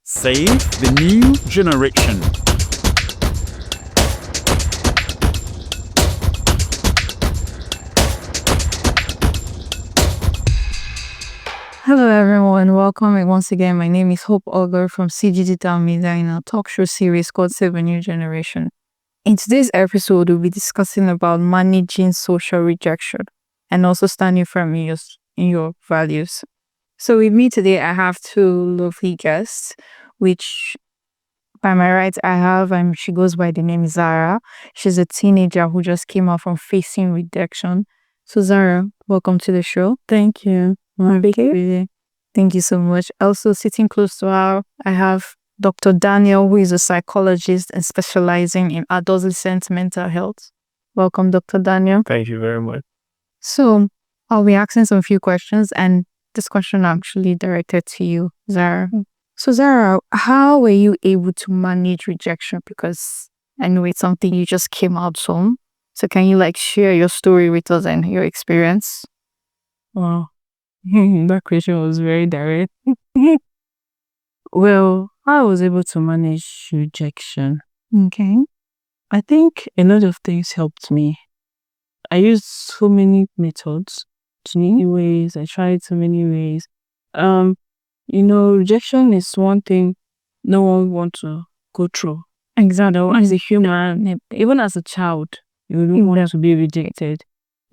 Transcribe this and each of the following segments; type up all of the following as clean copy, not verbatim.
Save the new generation. Hello everyone, welcome once again. My name is Hope Augur from C Digital Media in our talk show series called Save a New Generation. In today's episode, we'll be discussing about managing social rejection and also standing firm in your values. So with me today, I have two lovely guests, which by my right, I have, she goes by the name Zara. She's a teenager who just came out from facing rejection. So Zara, welcome to the show. Thank you. Thank you so much. Also sitting close to her, I have Dr. Daniel, who is a psychologist and specializing in adolescent mental health. Welcome, Dr. Daniel. Thank you very much. So I'll be asking some few questions, and this question actually directed to you, Zara. So Zara, how were you able to manage rejection? Because I know it's something you just came out from. So can you share your story with us and your experience? Wow. That question was very direct. Well, I was able to manage rejection. Okay. I think a lot of things helped me. I used so many methods, so many ways. I tried so many ways. Rejection is one thing no one wants to go through. Exactly. As a human, even as a child, you don't want to be rejected.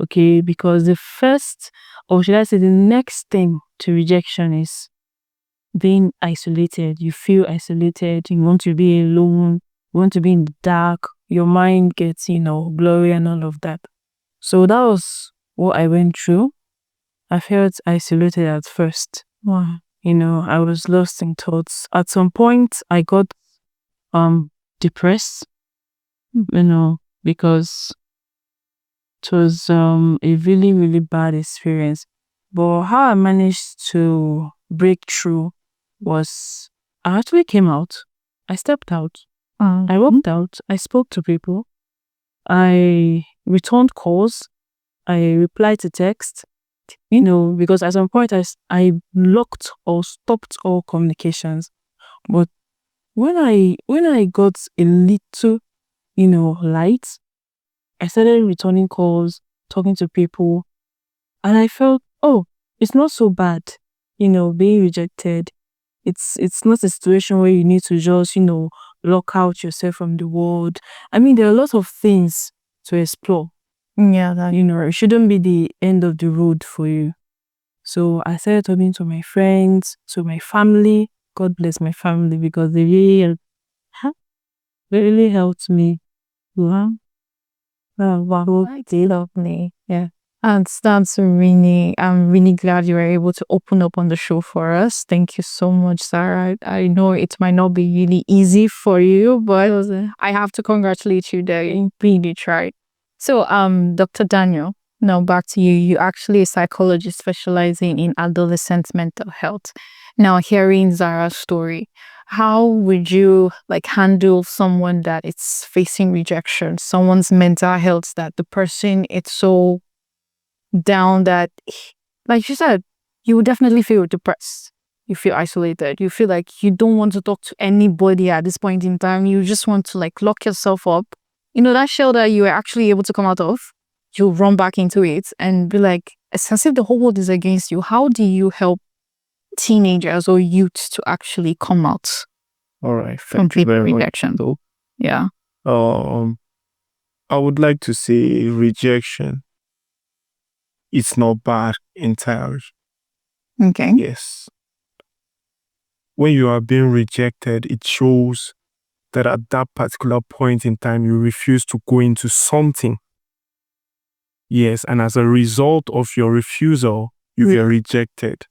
Okay, because the first, or should I say the next thing to rejection is being isolated. You feel isolated, you want to be alone, you want to be in the dark, your mind gets, blurry and all of that. So that was what I went through. I felt isolated at first. Wow. I was lost in thoughts. At some point, I got depressed, because it was a really, really bad experience. But how I managed to break through was I actually came out. I stepped out. I walked out. I spoke to people. I returned calls. I replied to text. Because at some point I locked or stopped all communications. But when I got a little, light, I started returning calls, talking to people, and I felt, oh, it's not so bad, being rejected. It's not a situation where you need to just, lock out yourself from the world. I mean, there are lots of things to explore. Yeah, that It shouldn't be the end of the road for you. So I started talking to my friends, to my family. God bless my family because they really helped me. wow, they love me. Yeah. And I'm really glad you were able to open up on the show for us. Thank you so much, Sarah. I know it might not be really easy for you, but I have to congratulate you that you really tried. So, Dr. Daniel, now back to you. You're actually a psychologist specializing in adolescent mental health. Now, hearing Zara's story, how would you handle someone that is facing rejection, someone's mental health, that the person is so down that, like you said, you would definitely feel depressed. You feel isolated. You feel like you don't want to talk to anybody at this point in time. You just want to lock yourself up. That shell that you were actually able to come out of, you'll run back into it and be it's as if the whole world is against you. How do you help teenagers or youth to actually come out? All right. Thank you very rejection. much. Yeah. I would like to say rejection. It's not bad entirely. Okay. Yes. When you are being rejected, it shows that at that particular point in time, you refuse to go into something. Yes. And as a result of your refusal, you get rejected.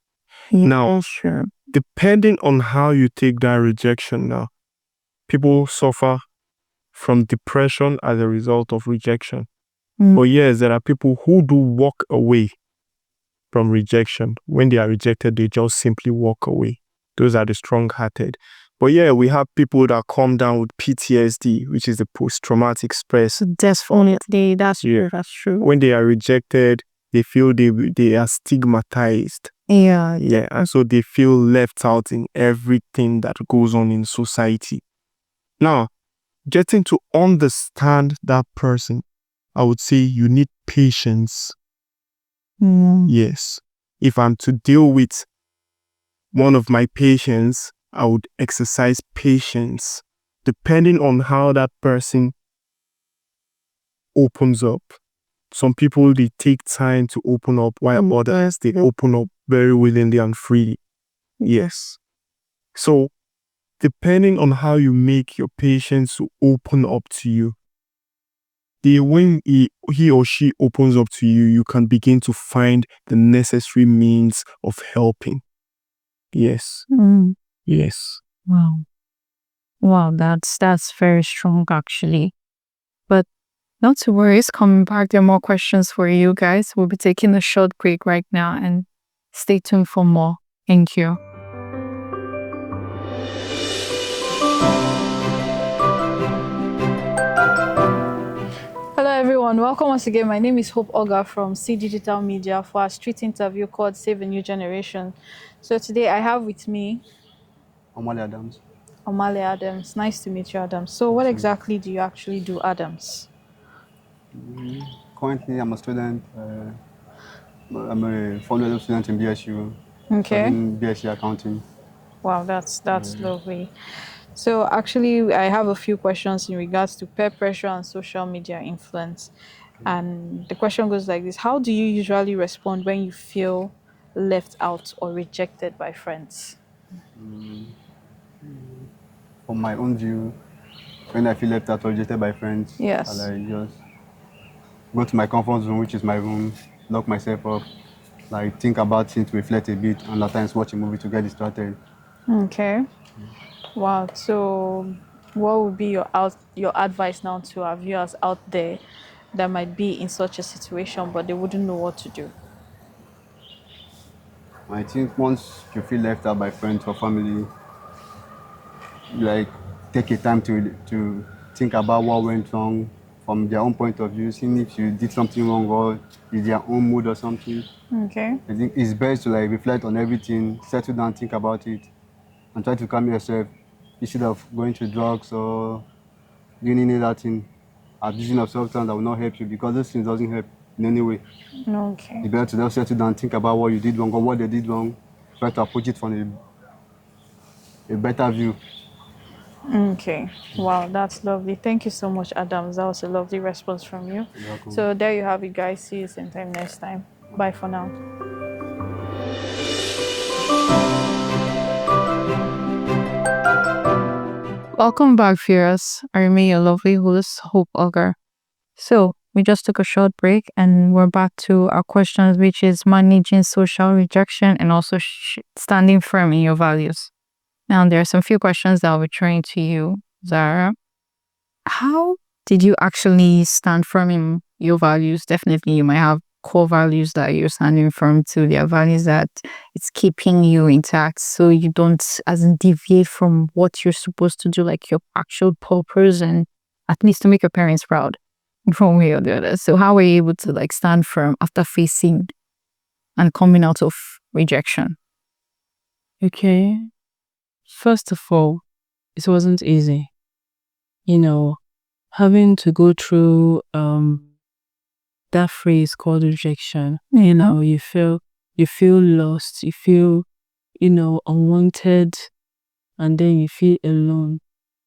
Yeah, Now, sure. Depending on how you take that rejection now, people suffer from depression as a result of rejection. But yes, there are people who do walk away from rejection. When they are rejected, they just simply walk away. Those are the strong-hearted. But yeah, we have people that come down with PTSD, which is the post-traumatic stress. Definitely, that's true. That's true. When they are rejected, they feel they are stigmatized. Yeah. Yeah, and so they feel left out in everything that goes on in society. Now, getting to understand that person, I would say you need patience. Yes. If I'm to deal with one of my patients, I would exercise patience depending on how that person opens up. Some people, they take time to open up, while others, they open up very willingly and freely. Yes. So, depending on how you make your patients to open up to you, when he or she opens up to you, you can begin to find the necessary means of helping. Yes. Yes. Wow. Wow, that's very strong actually. But not to worry, it's coming back. There are more questions for you guys. We'll be taking a short break right now and stay tuned for more. Thank you. Hello everyone, welcome once again. My name is Hope Oga from C Digital Media for our street interview called Save a New Generation. So today I have with me Omale Adams. Omale Adams. Nice to meet you, Adams. So what exactly do you actually do, Adams? Currently, I'm a student. I'm a final student in BSU, Okay. studying BSc accounting. Wow, that's lovely. So actually, I have a few questions in regards to peer pressure and social media influence. And the question goes like this: how do you usually respond when you feel left out or rejected by friends? From my own view, when I feel left out or rejected by friends, Yes. I just go to my comfort zone, which is my room, lock myself up, like think about things, reflect a bit, and at times watch a movie to get distracted. Okay. Wow. So, what would be your advice now to our viewers out there that might be in such a situation but they wouldn't know what to do? I think once you feel left out by friends or family, like take a time to think about what went wrong from their own point of view, seeing if you did something wrong or is their own mood or something. Okay. I think it's best to like reflect on everything, settle down, think about it, and try to calm yourself instead of going to drugs or doing any other thing, abusing of substance that will not help you because those things doesn't help in any way. Okay. It's better to just settle down, think about what you did wrong or what they did wrong, try to approach it from a better view. Okay. Wow, that's lovely. Thank you so much, Adams. That was a lovely response from you. You're welcome. So there you have it, guys. See you same time next time. Bye for now. Welcome back, viewers. I remain your lovely host, Hope Auger. So we just took a short break and we're back to our questions, which is managing social rejection and also standing firm in your values. Now, there are some few questions that I'll be throwing to you, Zara. How did you actually stand firm in your values? Definitely, you might have core values that you're standing firm to. There are values that it's keeping you intact so you don't as in deviate from what you're supposed to do, like your actual purpose and at least to make your parents proud in one way or the other. So how were you able to like stand firm after facing and coming out of rejection? Okay. First of all, it wasn't easy. You know, having to go through that phrase called rejection. You know, you feel lost, you feel, unwanted, and then you feel alone.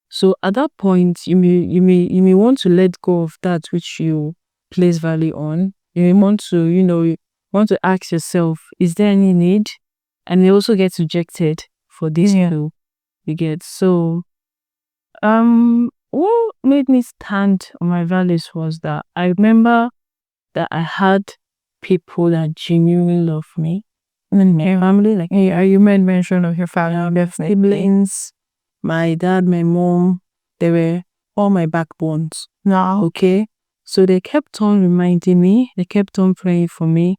So at that point, you may want to let go of that which you place value on. You may want to, you want to ask yourself, is there any need? And you also get rejected for this too. You get so. What made me stand on my values was that I remember that I had people that genuinely love me. And then my family, like you made mention of your family, my siblings, my dad, my mom, they were all my backbones. Now, okay. So they kept on reminding me, they kept on praying for me,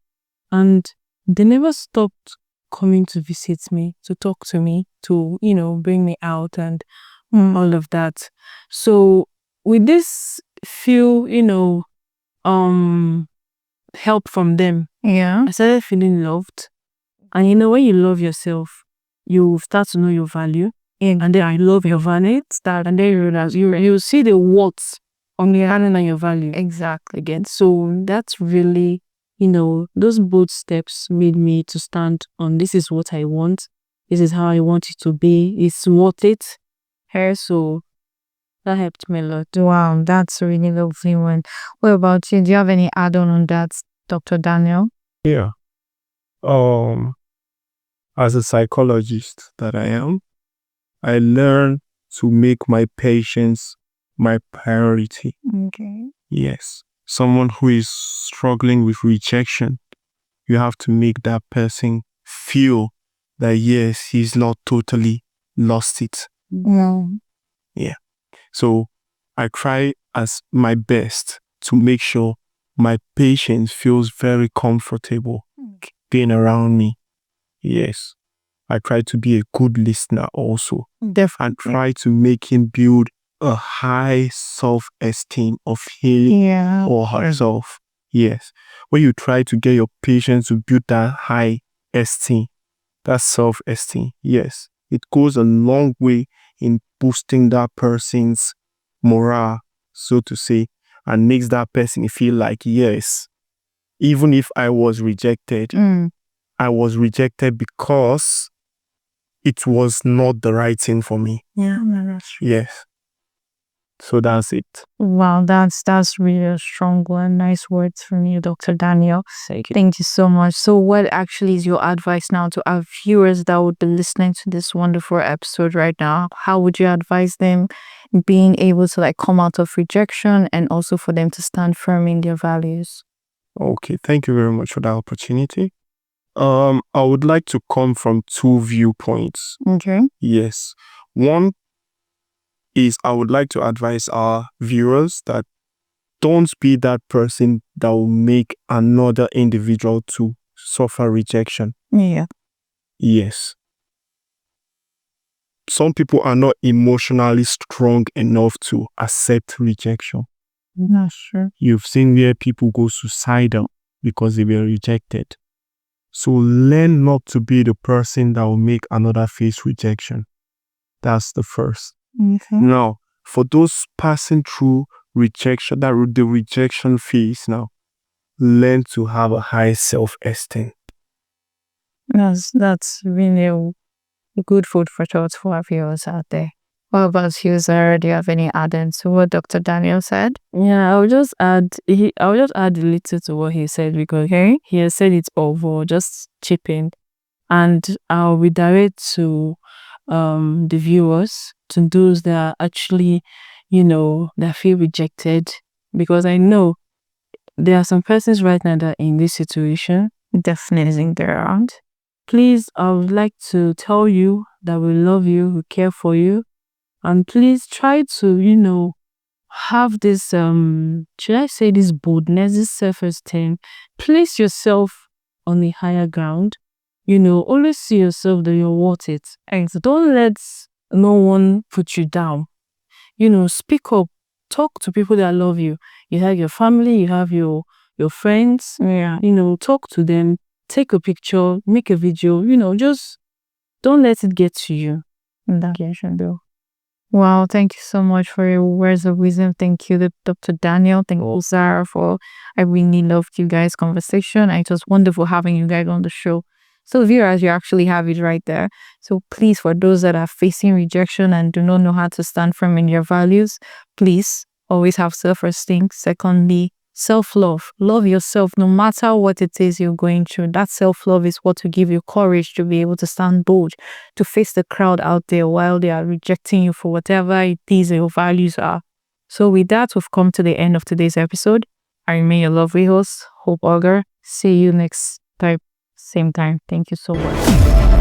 and they never stopped coming to visit me, to talk to me, to, bring me out and all of that. So with this few, help from them, I started feeling loved. And when you love yourself, you start to know your value. And then I love your value. And then you realize you see the worth on the hand and your value. Exactly. Again. So that's really, those both steps made me to stand on this is what I want. This is how I want it to be. It's worth it. So that helped me a lot. Wow, that's a really lovely one. What about you? Do you have any add-on on that, Dr. Daniel? Yeah. As a psychologist that I am, I learned to make my patients my priority. Okay. Yes. Someone who is struggling with rejection, you have to make that person feel that yes, he's not totally lost it. Wow. Yeah. So I try as my best to make sure my patient feels very comfortable being around me. Yes. I try to be a good listener also. Definitely. And try to make him build a high self-esteem of him or herself. Yes. When you try to get your patient to build that high esteem, that self-esteem, yes, it goes a long way in boosting that person's morale, so to say, and makes that person feel like, yes, even if I was rejected, I was rejected because it was not the right thing for me. Yeah, that's true. Yes. So that's it. Wow, that's really a strong one. Nice words from you, Dr. Daniel. Thank you so much. So what actually is your advice now to our viewers that would be listening to this wonderful episode right now? How would you advise them being able to come out of rejection and also for them to stand firm in their values? Okay, thank you very much for that opportunity. I would like to come from two viewpoints. Okay. Yes. One is I would like to advise our viewers that don't be that person that will make another individual to suffer rejection. Yeah. Yes. Some people are not emotionally strong enough to accept rejection. That's true. You've seen where people go suicidal because they were rejected. So learn not to be the person that will make another face rejection. That's the first. Okay. Now, for those passing through rejection, the rejection phase now, learn to have a high self-esteem. That's really a good food for thought for our viewers out there. What about you, Zara? Do you have any add-ons to what Dr. Daniel said? Yeah, I will just add a little to what he said because he has said it all, but just chip in. And I'll redirect to the viewers, to those that are actually, that feel rejected. Because I know there are some persons right now that are in this situation. Definitely think they're around. Please, I would like to tell you that we love you, we care for you. And please try to, have this, should I say this boldness, this self-esteem. Place yourself on the higher ground. Always see yourself that you're worth it. And don't let no one put you down. Speak up. Talk to people that love you. You have your family, you have your friends. Yeah. Talk to them. Take a picture, make a video. Just don't let it get to you. Wow, thank you so much for your words of wisdom. Thank you, Dr. Daniel. Thank you, Zara, I really loved you guys' conversation. It was wonderful having you guys on the show. So viewers, you actually have it right there. So please, for those that are facing rejection and do not know how to stand firm in your values, please always have self-esteem. Secondly, self-love. Love yourself no matter what it is you're going through. That self-love is what will give you courage to be able to stand bold, to face the crowd out there while they are rejecting you for whatever it is your values are. So with that, we've come to the end of today's episode. I remain your lovely host, Hope Auger. See you next time, same time. Thank you so much.